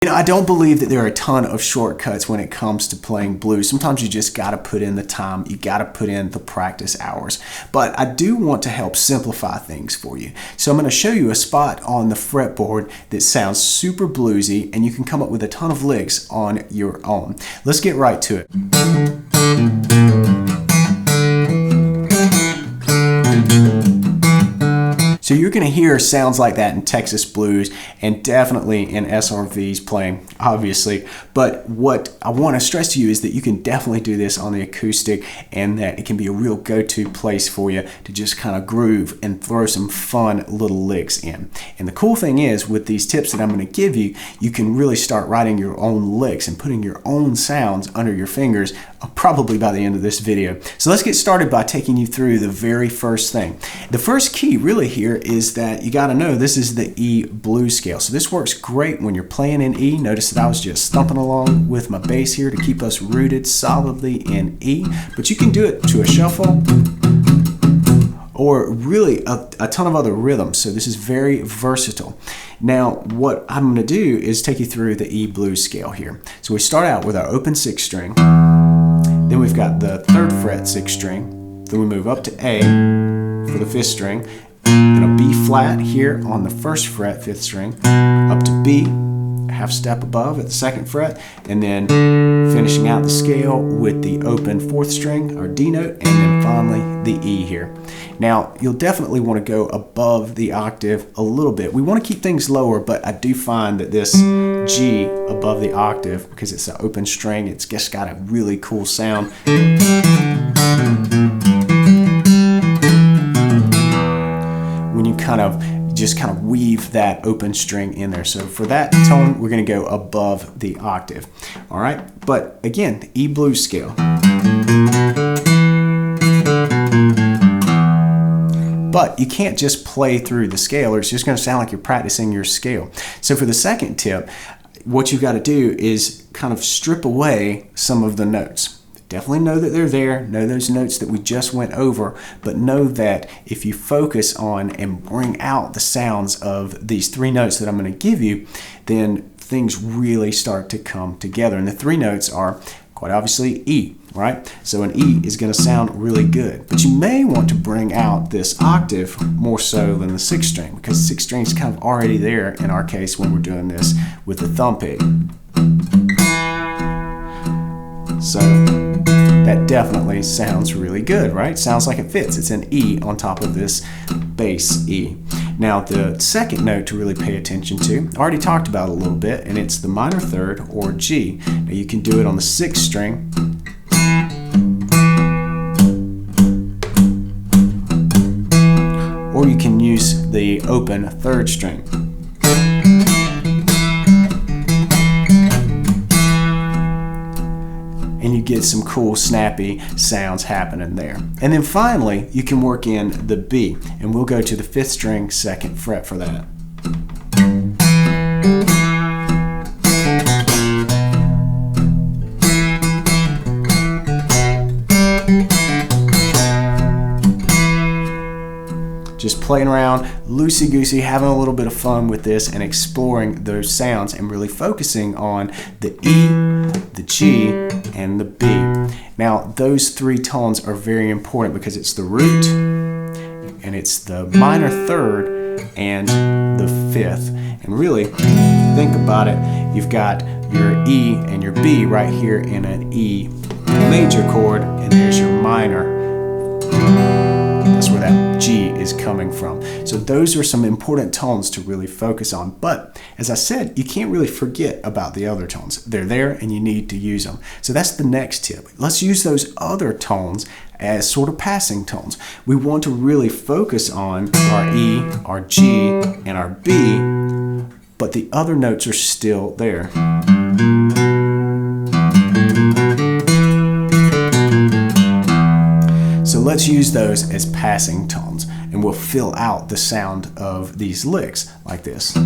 You know, I don't believe that there are a ton of shortcuts when it comes to playing blues. Sometimes you just got to put in the time, you got to put in the practice hours. But I do want to help simplify things for you. So I'm going to show you a spot on the fretboard that sounds super bluesy, and you can come up with a ton of licks on your own. Let's get right to it. So you're going to hear sounds like that in Texas blues and definitely in SRV's playing, obviously. But what I want to stress to you is that you can definitely do this on the acoustic, and that it can be a real go-to place for you to just kind of groove and throw some fun little licks in. And the cool thing is, with these tips that I'm going to give you, you can really start writing your own licks and putting your own sounds under your fingers probably by the end of this video. So let's get started by taking you through the very first thing. The first key really here is that you got to know this is the E blues scale. So this works great when you're playing in E. Notice that I was just thumping along with my bass here to keep us rooted solidly in E, but you can do it to a shuffle or really a ton of other rhythms. So this is very versatile. Now what I'm going to do is take you through the E blues scale here. So we start out with our open 6th string, then we've got the 3rd fret 6th string, then we move up to A for the 5th string, then a B flat here on the 1st fret 5th string, up to B, a half step above at the 2nd fret, and then finishing out the scale with the open 4th string, our D note, and then finally the E here. Now you'll definitely want to go above the octave a little bit. We want to keep things lower, but I do find that this G above the octave, because it's an open string, it's just got a really cool sound. When you kind of weave that open string in there. So for that tone, we're going to go above the octave. All right, but again, the E blues scale. But you can't just play through the scale, or it's just going to sound like you're practicing your scale. So for the second tip, what you've got to do is kind of strip away some of the notes. Definitely know that they're there, know those notes that we just went over, but know that if you focus on and bring out the sounds of these 3 notes that I'm going to give you, then things really start to come together. And the 3 notes are quite obviously E, right? So an E is going to sound really good, but you may want to bring out this octave more so than the 6th string, because the 6th string is kind of already there in our case when we're doing this with the thumb pick. So that definitely sounds really good, right? Sounds like it fits. It's an E on top of this bass E. Now the second note to really pay attention to, I already talked about it a little bit, and it's the minor 3rd or G. Now you can do it on the 6th string, or you can use the open 3rd string. And you get some cool snappy sounds happening there. And then finally, you can work in the B, and we'll go to the 5th string 2nd fret for that. Just playing around, loosey-goosey, having a little bit of fun with this and exploring those sounds and really focusing on the E, the G, and the B. Now, those 3 tones are very important because it's the root, and it's the minor 3rd, and the 5th. And really, think about it, you've got your E and your B right here in an E major chord, and there's your minor. That's where that G is coming from. So those are some important tones to really focus on. But as I said, you can't really forget about the other tones. They're there and you need to use them. So that's the next tip. Let's use those other tones as sort of passing tones. We want to really focus on our E, our G, and our B, but the other notes are still there. So let's use those as passing tones, and we'll fill out the sound of these licks like this.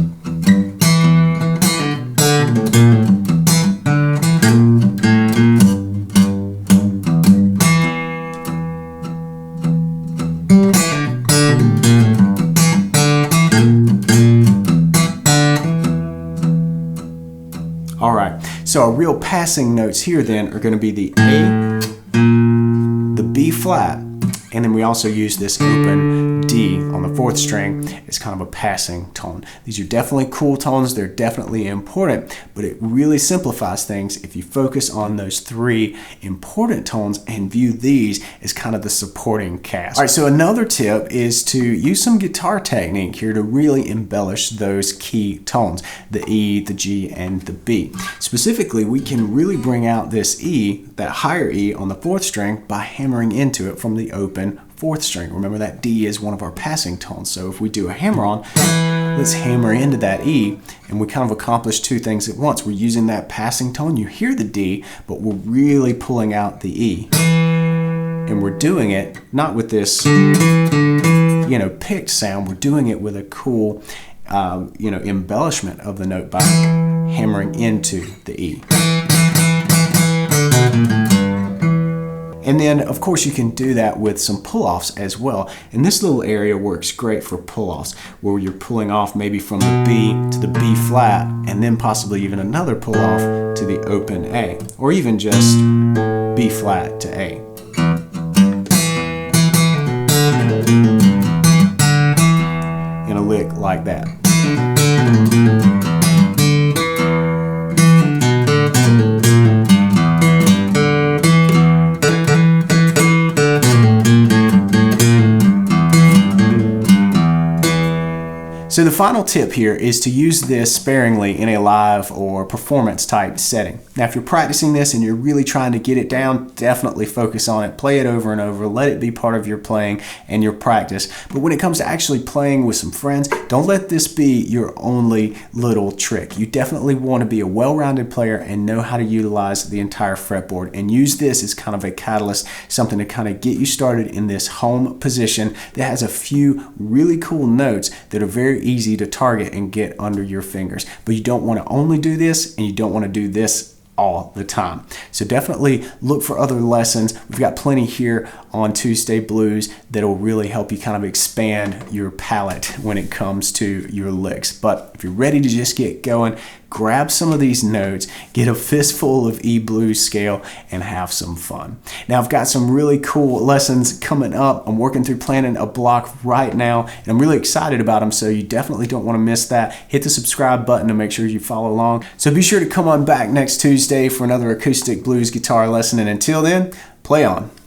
All right, so our real passing notes here then are going to be the A, the B flat, and then we also use this open D on the 4th string as kind of a passing tone. These are definitely cool tones, they're definitely important, but it really simplifies things if you focus on those 3 important tones and view these as kind of the supporting cast. All right, so another tip is to use some guitar technique here to really embellish those key tones, the E, the G, and the B. Specifically, we can really bring out this E, that higher E on the 4th string, by hammering into it from the open 4th string. Remember that D is one of our passing tones, so if we do a hammer on, let's hammer into that E, and we kind of accomplish 2 things at once. We're using that passing tone, you hear the D, but we're really pulling out the E. And we're doing it not with this, picked sound, we're doing it with a cool, embellishment of the note by hammering into the E. And then, of course, you can do that with some pull-offs as well. And this little area works great for pull-offs, where you're pulling off maybe from the B to the B flat, and then possibly even another pull-off to the open A, or even just B flat to A. In a lick like that. So the final tip here is to use this sparingly in a live or performance type setting. Now if you're practicing this and you're really trying to get it down, definitely focus on it. Play it over and over. Let it be part of your playing and your practice. But when it comes to actually playing with some friends, don't let this be your only little trick. You definitely want to be a well-rounded player and know how to utilize the entire fretboard, and use this as kind of a catalyst, something to kind of get you started in this home position that has a few really cool notes that are very easy to target and get under your fingers. But you don't want to only do this, and you don't want to do this all the time. So definitely look for other lessons. We've got plenty here on Tuesday Blues that'll really help you kind of expand your palette when it comes to your licks. But if you're ready to just get going, grab some of these notes, get a fistful of E blues scale, and have some fun. Now I've got some really cool lessons coming up. I'm working through planning a block right now, and I'm really excited about them, so you definitely don't want to miss that. Hit the subscribe button to make sure you follow along. So be sure to come on back next Tuesday for another acoustic blues guitar lesson, and until then, play on.